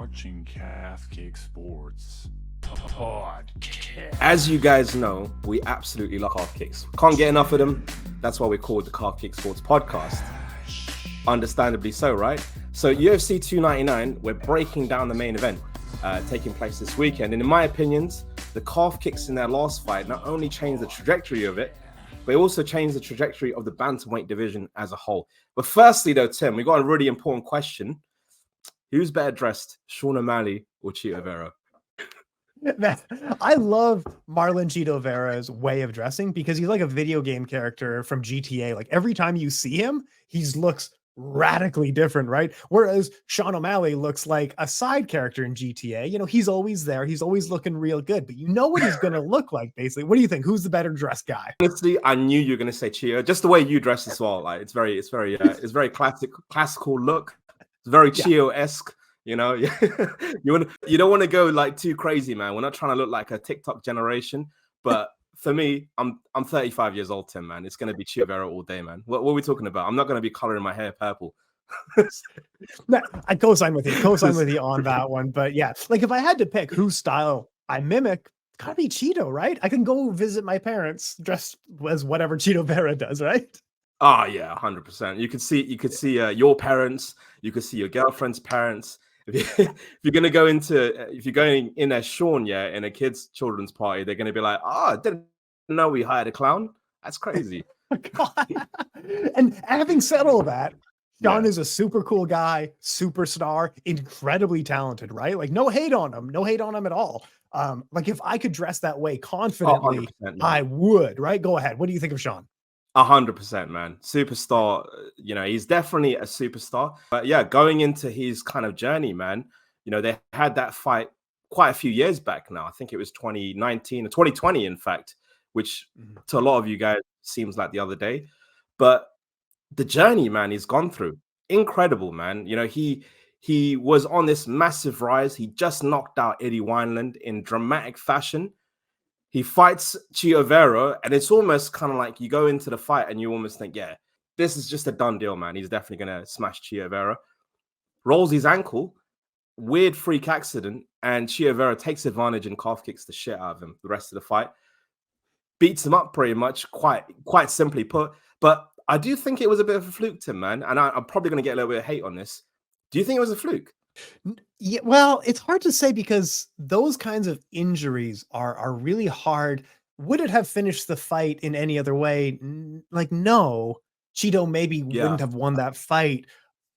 watching Calfkicks Sports Podcast. As you guys know, we absolutely love Calfkicks. Can't get enough of them. That's why we call it the Calfkicks Sports Podcast. Understandably so, right? So UFC 299, we're breaking down the main event taking place this weekend. And in my opinions, the Calfkicks in their last fight not only changed the trajectory of it, but it also changed the trajectory of the bantamweight division as a whole. But firstly, though, Tim, we got a really important question. Who's better dressed, Sean O'Malley or Chito Vera? Man, I love Marlon Chito Vera's way of dressing because he's like a video game character from GTA. Like every time you see him, he looks radically different, right? Whereas Sean O'Malley looks like a side character in GTA. You know, he's always there. He's always looking real good, but you know what he's going to look like, basically. What do you think? Who's the better dressed guy? Honestly, I knew you were going to say Chito. Just the way you dress as well. Like it's very classical look. It's very Chio-esque, you know. You don't want to go like too crazy, man. We're not trying to look like a TikTok generation. But for me, I'm 35 years old, Tim, man. It's going to be Chito Vera all day, man. What are we talking about? I'm not going to be coloring my hair purple. No, I co-sign with you on that one. But yeah, like if I had to pick whose style I mimic, it's gotta be Chito, right? I can go visit my parents dressed as whatever Chito Vera does, right? Oh yeah, 100%. You could see your parents. You could see your girlfriend's parents. If you're going in as Sean, in a kid's children's party, they're gonna be like, I didn't know we hired a clown. That's crazy. And having said all that, Sean is a super cool guy, superstar, incredibly talented, right? Like no hate on him at all. Like if I could dress that way confidently, I would, right? Go ahead. What do you think of Sean? 100%, man. Superstar, he's definitely a superstar. But yeah, going into his kind of journey, man, they had that fight quite a few years back now. I think it was 2019 or 2020, in fact, which to a lot of you guys seems like the other day. But the journey, man, he's gone through. Incredible, man. He was on this massive rise. He just knocked out Eddie Wineland in dramatic fashion. He fights Chito Vera, and it's almost kind of like you go into the fight and you almost think, yeah, this is just a done deal, man. He's definitely going to smash Chito Vera. Rolls his ankle, weird freak accident, and Chito Vera takes advantage and calf kicks the shit out of him the rest of the fight. Beats him up pretty much, quite simply put. But I do think it was a bit of a fluke, Tim, man. And I'm probably going to get a little bit of hate on this. Do you think it was a fluke? Yeah, well, it's hard to say because those kinds of injuries are really hard. Would it have finished the fight in any other way? Like, no, Chito maybe wouldn't have won that fight.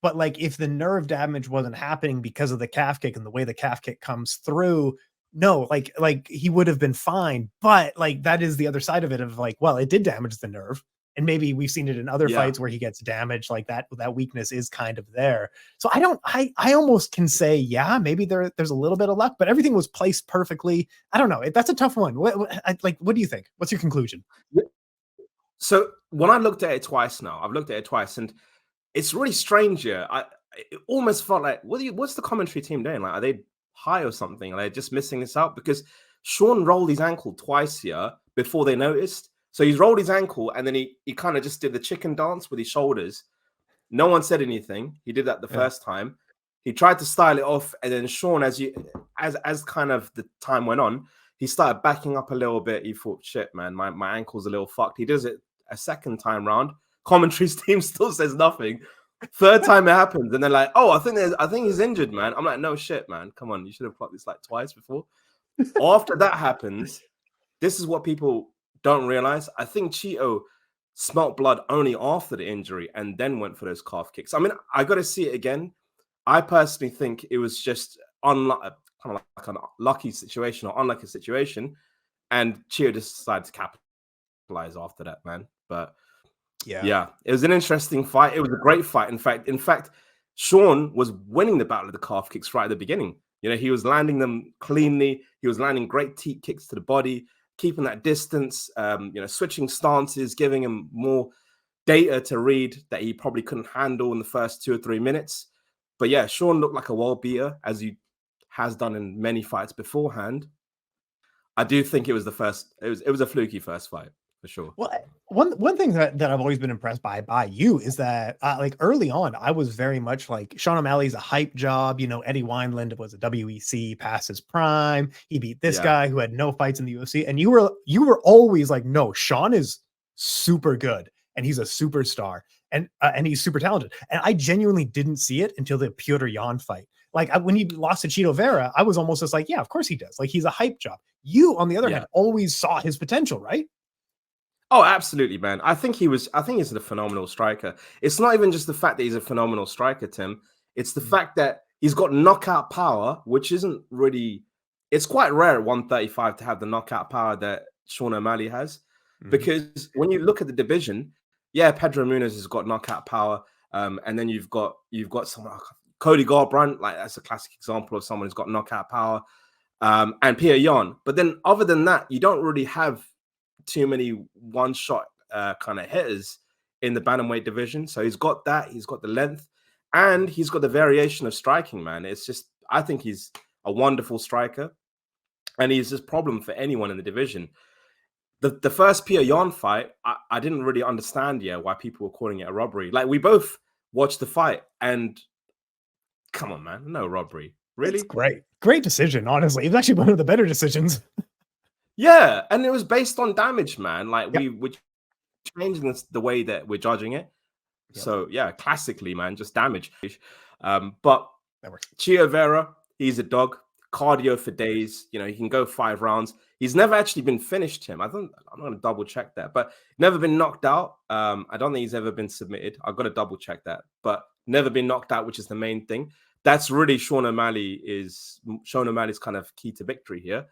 But like, if the nerve damage wasn't happening because of the calf kick and the way the calf kick comes through, no, like he would have been fine. But like, that is the other side of it of like, well, it did damage the nerve. And maybe we've seen it in other fights where he gets damaged like that. That weakness is kind of there. So I almost can say, maybe there's a little bit of luck, but everything was placed perfectly. I don't know. That's a tough one. What do you think? What's your conclusion? So when I looked at it twice now, I've looked at it twice and it's really strange here. It almost felt like, what's the commentary team doing? Like, are they high or something? Are they just missing this out? Because Sean rolled his ankle twice here before they noticed. So he's rolled his ankle and then he kind of just did the chicken dance with his shoulders. No one said anything. He did that the first time. He tried to style it off, and then Sean, as kind of the time went on, he started backing up a little bit. He thought, shit, man, my ankle's a little fucked. He does it a second time round. Commentary's team still says nothing. Third time it happens, and they're like, oh, I think he's injured, man. I'm like, no shit, man. Come on, you should have clocked this like twice before. After that happens, this is what people don't realize. I think Chito smelt blood only after the injury and then went for those calf kicks. I mean, I got to see it again. I personally think it was just kind of like an lucky situation or unlucky situation, and Chito just decided to capitalize after that, man. But yeah, it was an interesting fight. It was a great fight. In fact, Sean was winning the battle of the calf kicks right at the beginning. He was landing them cleanly. He was landing great teep kicks to the body, keeping that distance, switching stances, giving him more data to read that he probably couldn't handle in the first 2 or 3 minutes. But yeah, Sean looked like a world beater, as he has done in many fights beforehand. I do think it was a fluky first fight, for sure. Well, one thing that I've always been impressed by you is that like early on, I was very much like Sean O'Malley's a hype job. You know, Eddie Wineland was a WEC past his prime. He beat this Yeah. guy who had no fights in the UFC, and you were always like, no, Sean is super good and he's a superstar and he's super talented. And I genuinely didn't see it until the Petr Yan fight. Like when he lost to Chito Vera, I was almost just like, yeah, of course he does. Like he's a hype job. You, on the other hand, always saw his potential, right? Oh, absolutely, man. I think he's a phenomenal striker. It's not even just the fact that he's a phenomenal striker, Tim. It's the fact that he's got knockout power, which isn't really, it's quite rare at 135 to have the knockout power that Sean O'Malley has. Because when you look at the division, yeah, Pedro Munhoz has got knockout power. And then you've got someone like Cody Garbrandt, like that's a classic example of someone who's got knockout power. And Petr Yan. But then other than that, you don't really have too many one-shot kind of hitters in the bantamweight division. So he's got that, he's got the length, and he's got the variation of striking, man. It's just, I think he's a wonderful striker, and he's just a problem for anyone in the division. The first Petr Yan fight, I didn't really understand why people were calling it a robbery. Like, we both watched the fight, and come on, man, no robbery. Really? It's great decision, honestly. It was actually one of the better decisions. Yeah, and it was based on damage, man. Like we're changing the way that we're judging it. So yeah, classically, man, just damage. But Chito Vera, he's a dog. Cardio for days. You know, he can go 5 rounds. He's never actually been finished, Tim. I'm going to double check that, but never been knocked out. I don't think he's ever been submitted. I've got to double check that, but never been knocked out, which is the main thing. That's really Sean O'Malley's kind of key to victory here.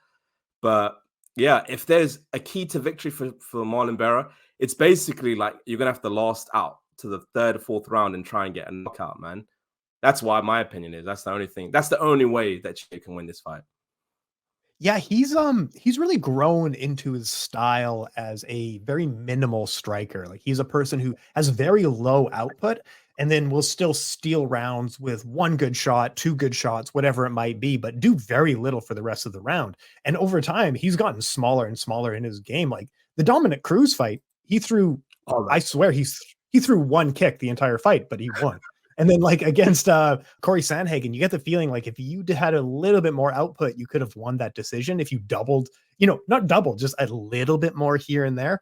But yeah, if there's a key to victory for Marlon Vera, it's basically like you're going to have to last out to the 3rd or 4th round and try and get a knockout, man. That's why my opinion is that's the only thing. That's the only way that Chito can win this fight. Yeah, he's really grown into his style as a very minimal striker. Like he's a person who has very low output and then will still steal rounds with 1 good shot, 2 good shots, whatever it might be, but do very little for the rest of the round. And over time, he's gotten smaller and smaller in his game. Like the Dominic Cruz fight, he threw, I swear he threw 1 kick the entire fight, but he won. And then like against Corey Sandhagen, you get the feeling like if you had a little bit more output, you could have won that decision. If you doubled, not doubled, just a little bit more here and there.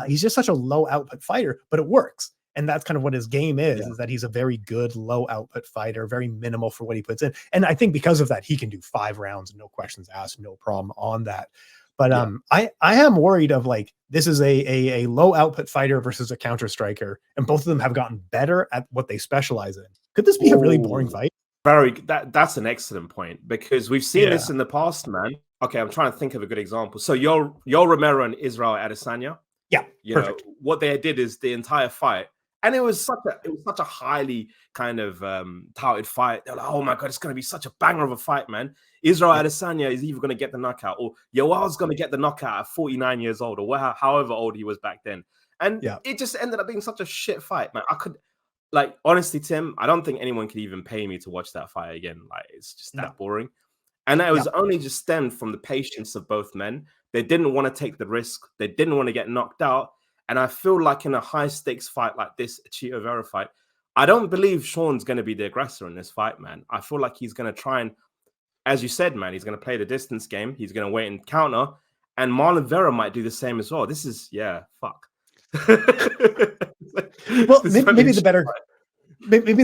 He's just such a low output fighter, but it works. And that's kind of what his game is that he's a very good low output fighter, very minimal for what he puts in. And I think because of that, he can do 5 rounds, no questions asked, no problem on that. But I am worried of like, this is a low output fighter versus a counter striker, and both of them have gotten better at what they specialize in. Could this be a really boring fight? That's an excellent point, because we've seen this in the past, man. Okay, I'm trying to think of a good example. So Yoel Romero and Israel Adesanya. Yeah, perfect. What they did is the entire fight. And it was such a highly kind of touted fight. They're like, oh my God, it's going to be such a banger of a fight, man. Israel Adesanya is either going to get the knockout or Yoel's going to get the knockout at 49 years old or however old he was back then. And it just ended up being such a shit fight, man. Honestly, Tim, I don't think anyone could even pay me to watch that fight again. Like, it's just that boring. And that was only just stemmed from the patience of both men. They didn't want to take the risk. They didn't want to get knocked out. And I feel like in a high-stakes fight like this, a Chito Vera fight, I don't believe Sean's going to be the aggressor in this fight, man. I feel like he's going to try and, as you said, man, he's going to play the distance game. He's going to wait and counter. And Marlon Vera might do the same as well. This is, fuck. Well, maybe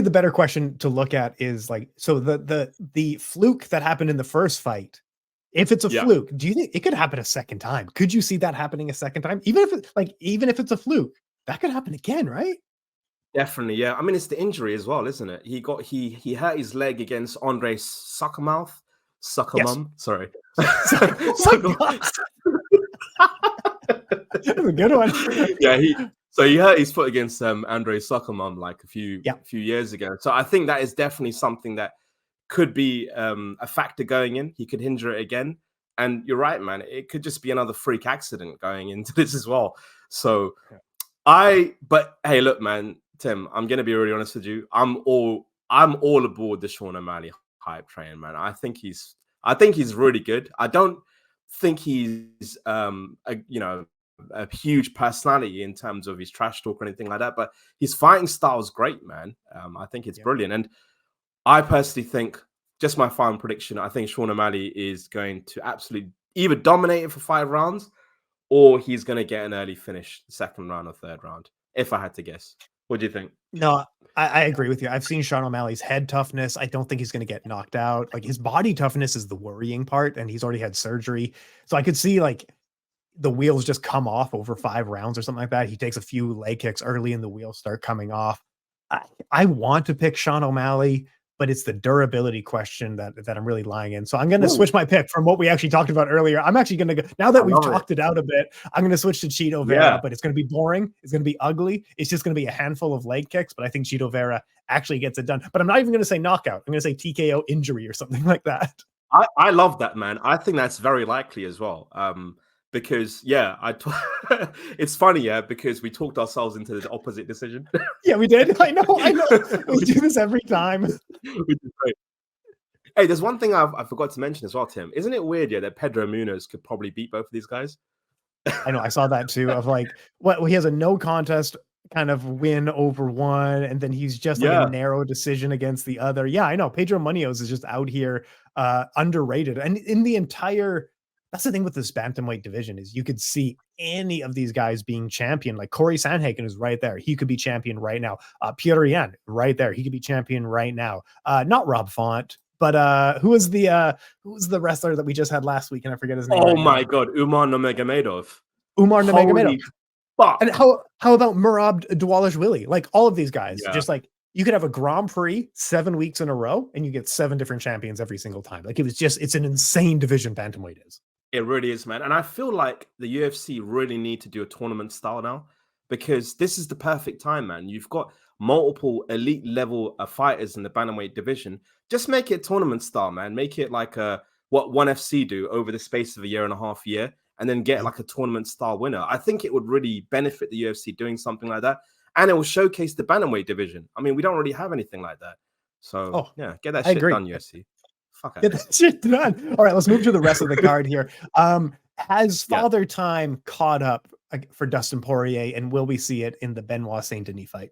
the better question to look at is like, so the fluke that happened in the first fight, if it's a fluke, do you think it could happen a second time? Could you see that happening a second time? Even if it's a fluke, that could happen again, right? Definitely, yeah. I mean, it's the injury as well, isn't it? He hurt his leg against Andre Suckermum. Sorry. That's a good one. Yeah, he hurt his foot against Andre Suckermum like a few years ago. So I think that is definitely something that could be a factor going in. He could injure it again. And you're right, man. It could just be another freak accident going into this as well. So but hey, look, man, Tim, I'm going to be really honest with you. I'm all aboard the Sean O'Malley hype train, man. I think he's really good. I don't think he's, a huge personality in terms of his trash talk or anything like that, but his fighting style is great, man. I think it's brilliant. And I personally think, just my final prediction, I think Sean O'Malley is going to absolutely either dominate it for 5 rounds or he's going to get an early finish, the second round or third round, if I had to guess. What do you think? No, I agree with you. I've seen Sean O'Malley's head toughness. I don't think he's going to get knocked out. Like, his body toughness is the worrying part, and he's already had surgery. So I could see like the wheels just come off over 5 rounds or something like that. He takes a few leg kicks early and the wheels start coming off. I want to pick Sean O'Malley, but it's the durability question that I'm really lying in. So I'm going to switch my pick from what we actually talked about earlier. I'm actually going to go, now that we've talked it out a bit, I'm going to switch to Chito Vera, but it's going to be boring. It's going to be ugly. It's just going to be a handful of leg kicks, but I think Chito Vera actually gets it done. But I'm not even going to say knockout. I'm going to say TKO injury or something like that. I love that, man. I think that's very likely as well. Because it's funny, because we talked ourselves into the opposite decision. Yeah, we did. I know. We do this every time. Hey, there's one thing I forgot to mention as well, Tim. Isn't it weird, that Pedro Munoz could probably beat both of these guys? I know. I saw that too. Of like, he has a no contest kind of win over one, and then he's just like a narrow decision against the other. Yeah, I know. Pedro Munoz is just out here underrated, and in the entire. That's the thing with this bantamweight division is you could see any of these guys being champion. Like Corey Sandhagen is right there. He could be champion right now. Petr Yan right there. He could be champion right now. Not Rob Font, but who was the wrestler that we just had last week? And I forget his name. Oh my God. Umar Nurmagomedov. Umar Nurmagomedov. And how about Merab Dvalishvili? Like all of these guys, just like you could have a Grand Prix 7 weeks in a row and you get 7 different champions every single time. Like it's an insane division bantamweight is. It really is, man. And I feel like the UFC really need to do a tournament style now because this is the perfect time, man. You've got multiple elite level fighters in the bantamweight division. Just make it tournament style, man. Make it like what ONE FC do over the space of a 1.5 years and then get like a tournament style winner. I think it would really benefit the UFC doing something like that. And it will showcase the bantamweight division. I mean, we don't really have anything like that. So, get that shit done, UFC. Get that shit done. All right, let's move to the rest of the card here. Has Father Time caught up for Dustin Poirier, and will we see it in the Benoit Saint Denis fight?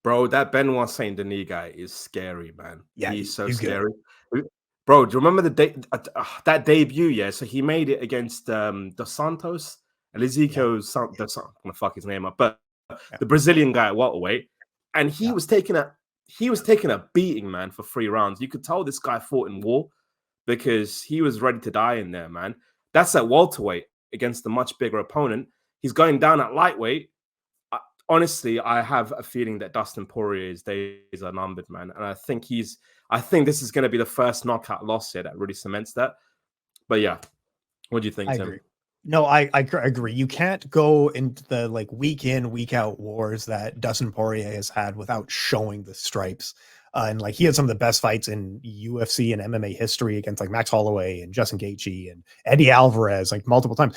Bro, that Benoit Saint Denis guy is scary, man. Yeah, he's so scary. Good. Bro, do you remember that debut? Yeah, so he made it against Dos Santos, Ezekiel. I'm gonna fuck his name up, but the Brazilian guy at welterweight, and he was taking a beating, man, for 3 rounds. You could tell this guy fought in war because he was ready to die in there, man. That's at welterweight against a much bigger opponent. He's going down at lightweight. Honestly, I have a feeling that Dustin Poirier's days are numbered, man. And I think this is going to be the first knockout loss here that really cements that. But yeah, what do you think, Tim? Agree. No, I agree. You can't go into the like week in, week out wars that Dustin Poirier has had without showing the stripes. And like he had some of the best fights in UFC and MMA history against like Max Holloway and Justin Gaethje and Eddie Alvarez like multiple times.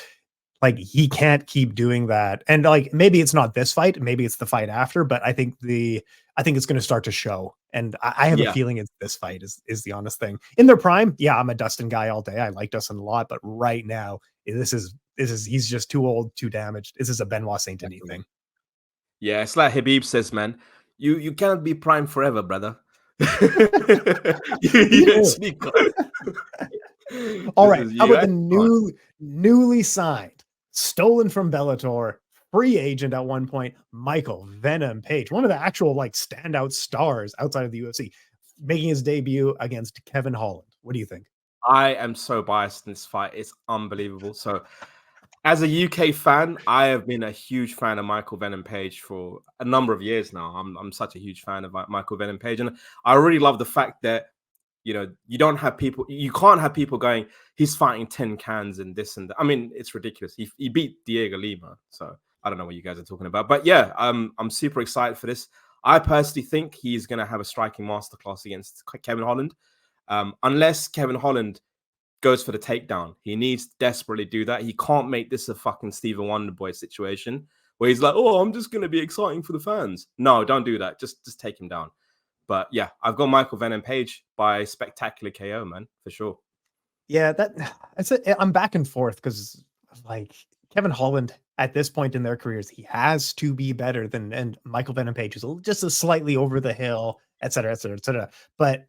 Like he can't keep doing that. And like maybe it's not this fight, maybe it's the fight after, but I think it's going to start to show. And I have a feeling it's this fight is the honest thing. In their prime, I'm a Dustin guy all day. I like Dustin a lot, but right now he's just too old, too damaged. This is a Benoit Saint Denis thing. Yeah, it's like Habib says, man. You cannot be prime forever, brother. All right. How about the newly signed, stolen from Bellator, free agent at one point, Michael Venom Page, one of the actual like standout stars outside of the UFC, making his debut against Kevin Holland. What do you think? I am so biased in this fight. It's unbelievable. So as a UK fan, I have been a huge fan of Michael Venom Page for a number of years now. I'm such a huge fan of Michael Venom Page. And I really love the fact that, you can't have people going, he's fighting 10 cans and this and that. I mean, it's ridiculous. He beat Diego Lima. So I don't know what you guys are talking about. But yeah, I'm super excited for this. I personally think he's going to have a striking masterclass against Kevin Holland. Unless Kevin Holland goes for the takedown. He needs to desperately do that. He can't make this a fucking Stephen Wonderboy situation where he's like, oh, I'm just going to be exciting for the fans. No, don't do that. Just take him down. But yeah, I've got Michael Venom Page by spectacular KO, man, for sure. Yeah, I'm back and forth because like Kevin Holland at this point in their careers, he has to be better than, and Michael Venom Page is just a slightly over the hill, et cetera, et cetera, et cetera. But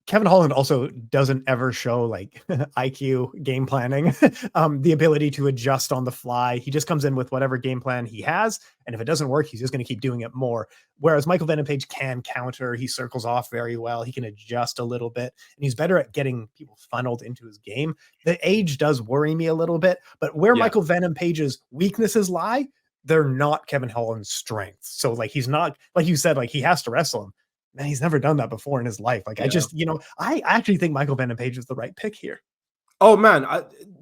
Kevin Holland also doesn't ever show like IQ game planning, the ability to adjust on the fly. He just comes in with whatever game plan he has. And if it doesn't work, he's just going to keep doing it more. Whereas Michael Venom Page can counter. He circles off very well. He can adjust a little bit, and he's better at getting people funneled into his game. The age does worry me a little bit, but where Michael Venom Page's weaknesses lie, they're not Kevin Holland's strengths. So like, he's not, like you said, like he has to wrestle him. Man, he's never done that before in his life. Like, I just, I actually think Michael Venom Page is the right pick here. Oh man,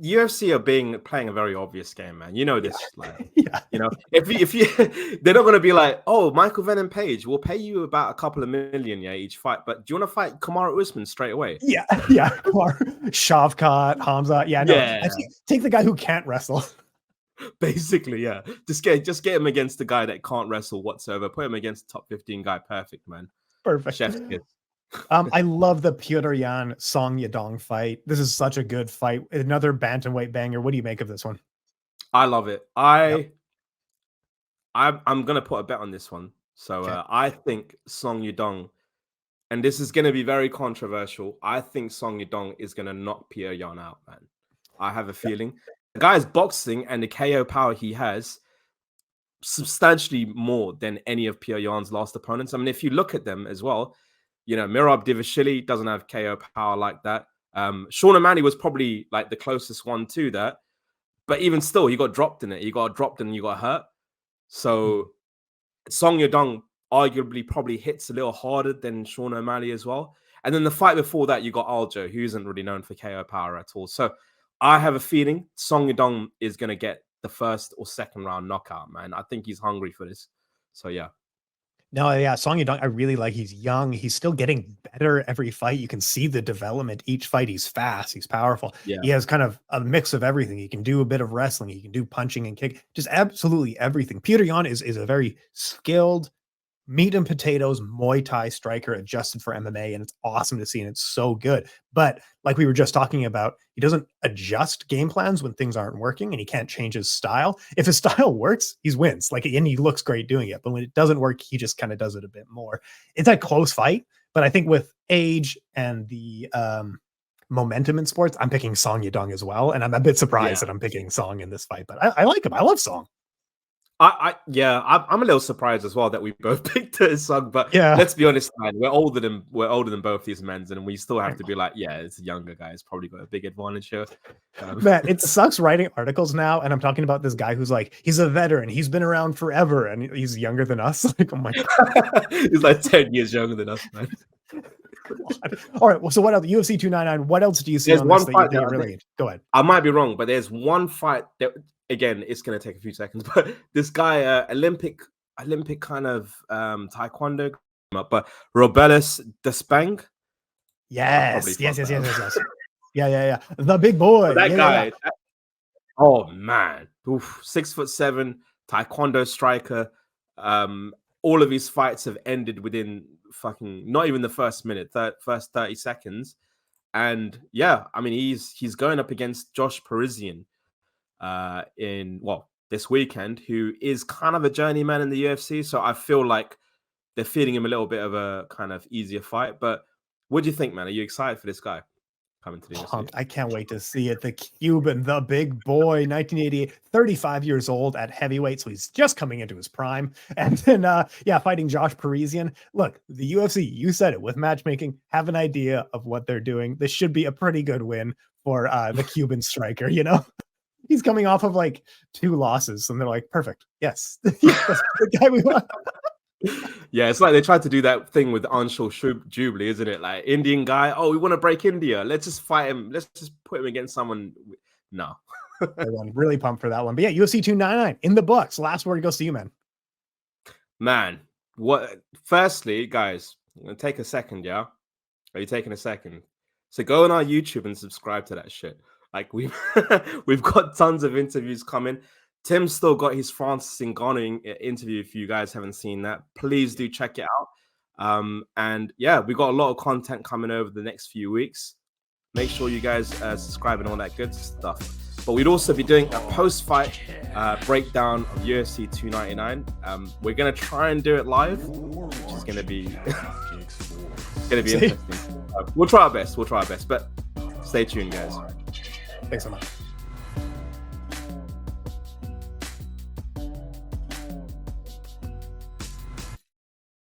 UFC are playing a very obvious game, man. You know this, like, if you, they're not going to be like, oh, Michael Venom Page, we'll pay you about a couple of million, each fight. But do you want to fight Kamaru Usman straight away? Yeah, Shavkat, Hamza, I take the guy who can't wrestle. Basically, yeah. Just get him against the guy that can't wrestle whatsoever. Put him against the top 15 guy. Perfect, man. Perfect. Chef's kiss. I love the Petr Yan Song Yadong fight. This is such a good fight. Another bantamweight banger. What do you make of this one? I love it. I'm gonna put a bet on this one. So I think Song Yadong, and this is gonna be very controversial. I think Song Yadong is gonna knock Petr Yan out, man. I have a feeling. The guy's boxing and the KO power he has substantially more than any of Petr Yan's last opponents. I mean, if you look at them as well, Mirab Divashvili doesn't have KO power like that. Sean O'Malley was probably like the closest one to that. But even still, he got dropped in it. He got dropped and you got hurt. So Song Yadong arguably probably hits a little harder than Sean O'Malley as well. And then the fight before that, you got Aljo, who isn't really known for KO power at all. So I have a feeling Song Yadong is going to get the first or second round knockout, man. I think he's hungry for this. So, yeah. No, yeah, Song Yadong, I really like. He's young. He's still getting better every fight. You can see the development each fight. He's fast. He's powerful. Yeah. He has kind of a mix of everything. He can do a bit of wrestling. He can do punching and kick. Just absolutely everything. Petr Yan is a very skilled, meat and potatoes Muay Thai striker adjusted for MMA, and it's awesome to see, and it's so good. But like we were just talking about, he doesn't adjust game plans when things aren't working, and he can't change his style. If his style works, he wins. Like, and he looks great doing it. But when it doesn't work, he just kind of does it a bit more. It's a close fight, but I think with age and the momentum in sports, I'm picking Song Yadong as well, and I'm a bit surprised that I'm picking Song in this fight. But I like him. I love Song. I'm a little surprised as well that we both picked Song, but let's be honest, man, we're older than both these men, and we still have to be like, it's a younger guy. It's probably got a big advantage here. Man, it sucks writing articles now, and I'm talking about this guy who's like, he's a veteran, he's been around forever, and he's younger than us. Like, oh my God. He's like 10 years younger than us, man. All right, well, so what else? UFC 299. What else do you see? There's on one this fight that you really go ahead. I might be wrong, but there's one fight that, again, it's going to take a few seconds, but this guy, Olympic kind of taekwondo, but Robelis Despang. Yes. Yeah. The big boy. That guy. Oh man, 6'7" taekwondo striker. All of his fights have ended within not even the first minute, first 30 seconds. And I mean, he's going up against Josh Parisian this weekend, who is kind of a journeyman in the UFC. So I feel like they're feeding him a little bit of a kind of easier fight. But what do you think, man? Are you excited for this guy coming to the UFC? I can't wait to see it. The Cuban, the big boy, 1988, 35 years old at heavyweight. So he's just coming into his prime. And then, fighting Josh Parisian. Look, the UFC, you said it, with matchmaking, have an idea of what they're doing. This should be a pretty good win for the Cuban striker, He's coming off of like 2 losses, and they're like, perfect. Yes. That's the guy we want. Yeah, it's like they tried to do that thing with Anshul Jubilee, isn't it? Like, Indian guy, we want to break India. Let's just fight him. Let's just put him against someone. No. I'm really pumped for that one. But yeah, UFC 299 in the books. Last word goes to you, man. Man, firstly, guys, I'm going to take a second, yeah? Are you taking a second? So go on our YouTube and subscribe to that shit. Like, we've got tons of interviews coming. Tim's still got his Francis Ngannou interview. If you guys haven't seen that, please do check it out. And we've got a lot of content coming over the next few weeks. Make sure you guys subscribe and all that good stuff. but we'd also be doing a post-fight breakdown of UFC 299. We're gonna try and do it live, which is gonna be interesting. We'll try our best. But stay tuned, guys. Thanks so much.